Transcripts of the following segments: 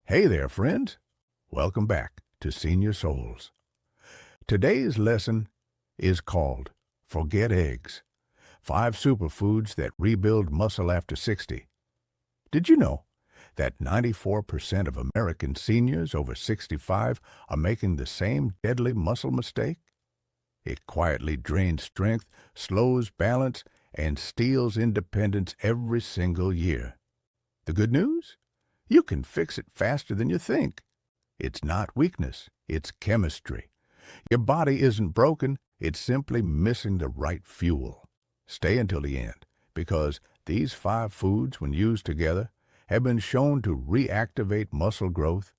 Hey there, friends. Welcome back to Senior Souls. Today's lesson is called Forget Eggs, 5 Superfoods that Rebuild Muscle After 60. Did you know that 94% of American seniors over 65 are making the same deadly muscle mistake? It quietly drains strength, slows balance, and steals independence every single year. The good news? You can fix it faster than you think. It's not weakness, it's chemistry. Your body isn't broken, it's simply missing the right fuel. Stay until the end, because these 5 foods, when used together, have been shown to reactivate muscle growth,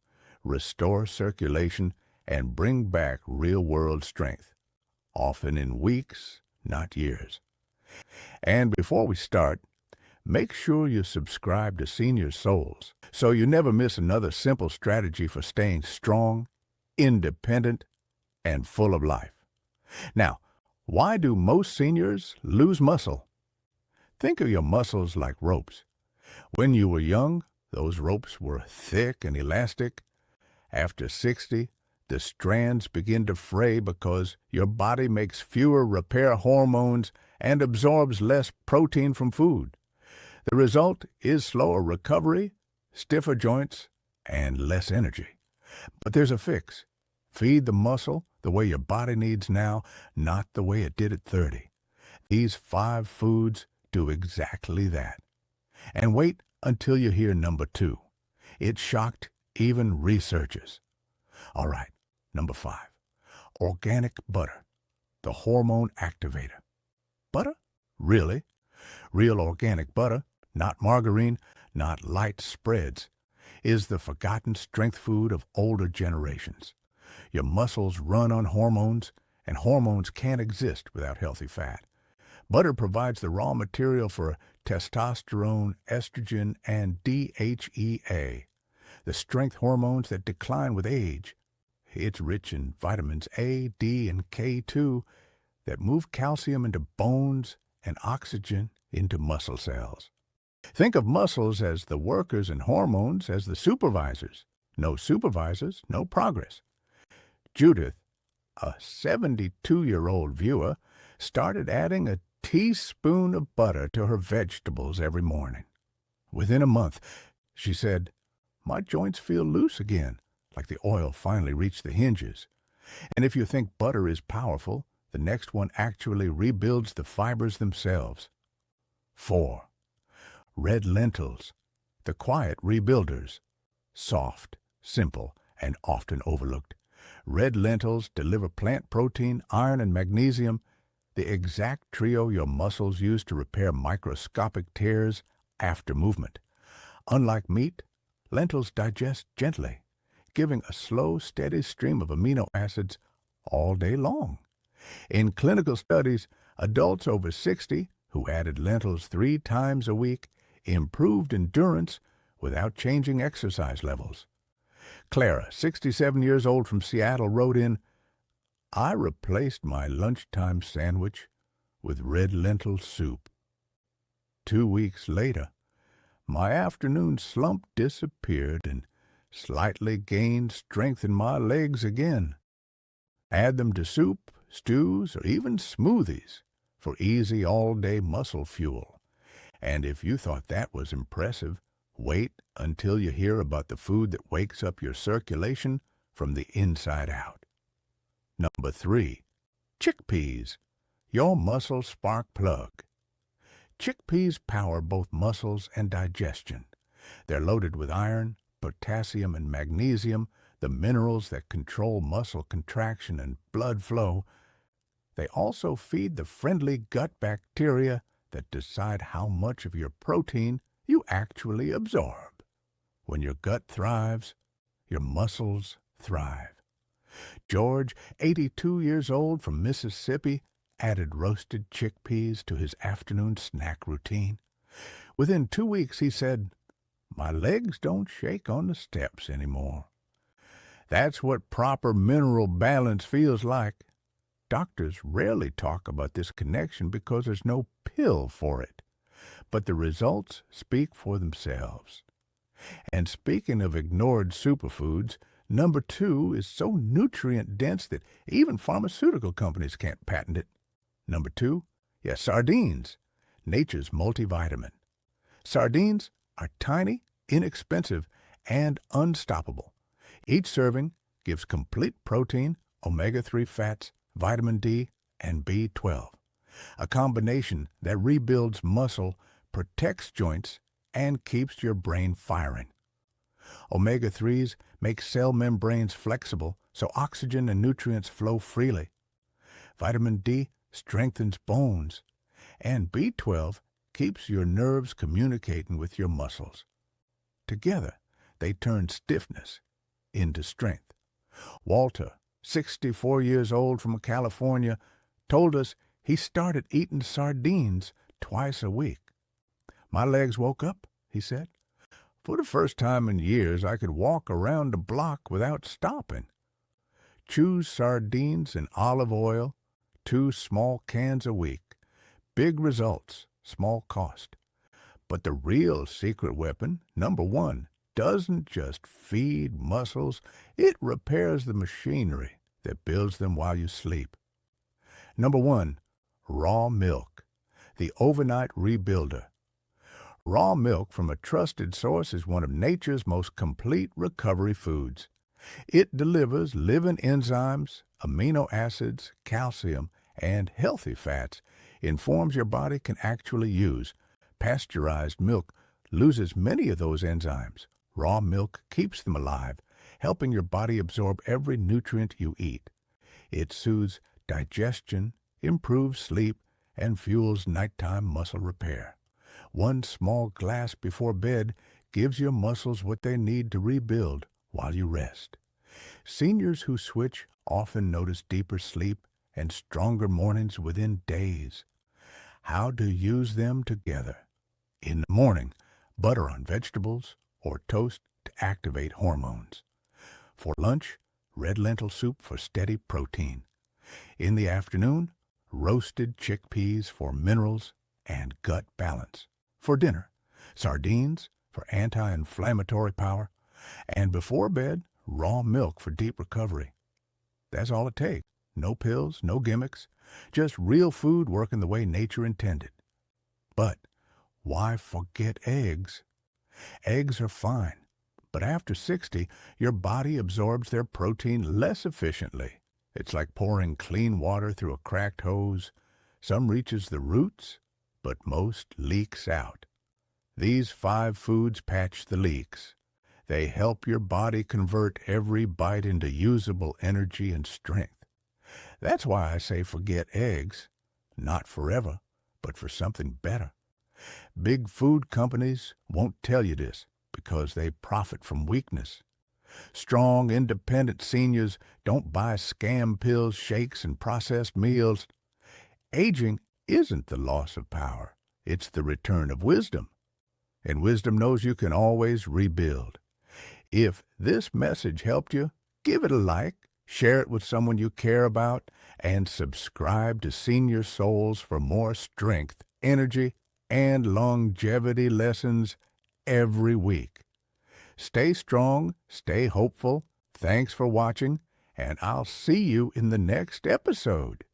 restore circulation, and bring back real-world strength, often in weeks, not years. And before we start, make sure you subscribe to Senior Souls so you never miss another simple strategy for staying strong, independent, and full of life. Now, why do most seniors lose muscle? Think of your muscles like ropes. When you were young, those ropes were thick and elastic. After 60, the strands begin to fray because your body makes fewer repair hormones and absorbs less protein from food. The result is slower recovery, stiffer joints, and less energy. But there's a fix. Feed the muscle the way your body needs now, not the way it did at 30. These 5 foods do exactly that. And wait until you hear number 2. It shocked even researchers. All right, number 5. Organic butter, the hormone activator. Butter? Really? Real organic butter, not margarine, not light spreads, is the forgotten strength food of older generations. Your muscles run on hormones, and hormones can't exist without healthy fat. Butter provides the raw material for testosterone, estrogen, and DHEA, the strength hormones that decline with age. It's rich in vitamins A, D, and K2 that move calcium into bones and oxygen into muscle cells. Think of muscles as the workers and hormones as the supervisors. No supervisors, no progress. Judith, a 72-year-old viewer, started adding a teaspoon of butter to her vegetables every morning. Within a month, she said, "My joints feel loose again, like the oil finally reached the hinges." And if you think butter is powerful, the next one actually rebuilds the fibers themselves. 4. Red lentils, the quiet rebuilders. Soft, simple, and often overlooked. Red lentils deliver plant protein, iron, and magnesium, the exact trio your muscles use to repair microscopic tears after movement. Unlike meat, lentils digest gently, giving a slow, steady stream of amino acids all day long. In clinical studies, adults over 60 who added lentils 3 times a week improved endurance without changing exercise levels. Clara, 67 years old from Seattle, wrote in, "I replaced my lunchtime sandwich with red lentil soup. 2 weeks later, my afternoon slump disappeared and slightly gained strength in my legs again. Add them to soup, stews, or even smoothies for easy all-day muscle fuel. And if you thought that was impressive, wait until you hear about the food that wakes up your circulation from the inside out." Number 3. Chickpeas, your muscle spark plug. Chickpeas power both muscles and digestion. They're loaded with iron, potassium, and magnesium, the minerals that control muscle contraction and blood flow. They also feed the friendly gut bacteria that decide how much of your protein you actually absorb. When your gut thrives, your muscles thrive. George, 82 years old from Mississippi, added roasted chickpeas to his afternoon snack routine. Within 2 weeks, he said, "My legs don't shake on the steps anymore." That's what proper mineral balance feels like. Doctors rarely talk about this connection because there's no pill for it. But the results speak for themselves. And speaking of ignored superfoods, number 2 is so nutrient-dense that even pharmaceutical companies can't patent it. Number 2, yes, sardines, nature's multivitamin. Sardines are tiny, inexpensive, and unstoppable. Each serving gives complete protein, omega-3 fats, vitamin D, and B12, a combination that rebuilds muscle, protects joints, and keeps your brain firing. Omega-3s make cell membranes flexible so oxygen and nutrients flow freely. Vitamin D strengthens bones, and B12 keeps your nerves communicating with your muscles. Together, they turn stiffness into strength. Walter, 64 years old from California, told us he started eating sardines twice a week. "My legs woke up," he said. "For the first time in years, I could walk around the block without stopping." Choose sardines and olive oil, 2 small cans a week. Big results, small cost. But the real secret weapon, number 1, doesn't just feed muscles, it repairs the machinery that builds them while you sleep. Number 1, raw milk, the overnight rebuilder. Raw milk from a trusted source is one of nature's most complete recovery foods. It delivers living enzymes, amino acids, calcium, and healthy fats in forms your body can actually use. Pasteurized milk loses many of those enzymes. Raw milk keeps them alive, helping your body absorb every nutrient you eat. It soothes digestion, improves sleep, and fuels nighttime muscle repair. 1 small glass before bed gives your muscles what they need to rebuild while you rest. Seniors who switch often notice deeper sleep and stronger mornings within days. How to use them together. In the morning, butter on vegetables or toast to activate hormones. For lunch, red lentil soup for steady protein. In the afternoon, roasted chickpeas for minerals and gut balance. For dinner, sardines for anti-inflammatory power. And before bed, raw milk for deep recovery. That's all it takes. No pills, no gimmicks, just real food working the way nature intended. But why forget eggs? Eggs are fine, but after 60, your body absorbs their protein less efficiently. It's like pouring clean water through a cracked hose. Some reaches the roots, but most leaks out. These 5 foods patch the leaks. They help your body convert every bite into usable energy and strength. That's why I say forget eggs. Not forever, but for something better. Big food companies won't tell you this because they profit from weakness. Strong, independent seniors don't buy scam pills, shakes, and processed meals. Aging isn't the loss of power. It's the return of wisdom. And wisdom knows you can always rebuild. If this message helped you, give it a like, share it with someone you care about, and subscribe to Senior Souls for more strength, energy, and longevity lessons every week. Stay strong, stay hopeful. Thanks for watching, and I'll see you in the next episode.